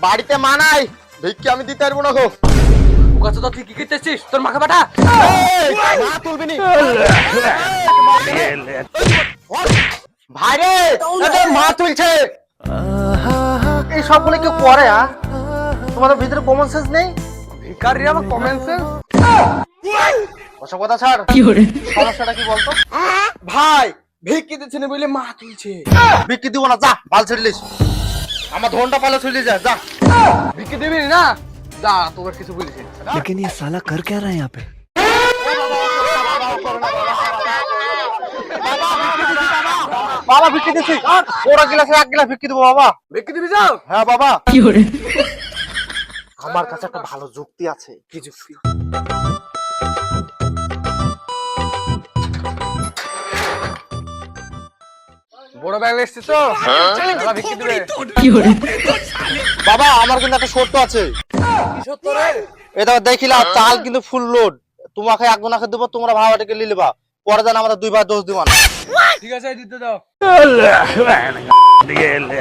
বাড়িতে মানাই ভিক্ষি আমি দিতে পারবো না গো। ওকাছে তো তুই কি করতেছিস? তোর মাকে পাঠা। মা তুলবি নি ভাই রে, তোর মা তুলছে। এই সবগুলো কেউ করে? তোমাদের ভিতরে কমন সেন্স নেই? ভিখারি আমার কমন সেন্স। ওসব কথা ছাড়, সমস্যাটা কি বলতো? ভাই ভিক্ষি দিচ্ছে না বলে মা তুলছে। ভিক্ষি দিব না, যা ভাল ছেড়লিস। আমার ধনটা পালে চলে যা, যা। ভিক্ষি দিবি না? যা, তোর কিছু বলিস। लेकिन ये साला कर क्या रहा है यहाँ पे? বাবা ভিক্ষি দিচ্ছি, ওরা গিলাসে এক গিলাস ভিক্ষি দেবো বাবা। ভিক্ষি দিবি যাও। হ্যাঁ বাবা। আমার কাছে একটা ভালো যুক্তি আছে। কি যুক্তি? বড় ব্যাগ এসছে তো, বাবা ভিক্ষি দিবে। বাবা আমার কিন্তু একটা শর্ত আছে। কি সত্য রে? এটা দেখিলা চাল কিন্তু ফুল লোড। তোমাকে এক গোনাকে দেবো, তোমরা ভাড়াটাকে নিয়ে নেবা। পরে যেন আমাদের দুই ভাই দোষ দিবা না। ঠিক আছে, দিতে দাও। ये ले।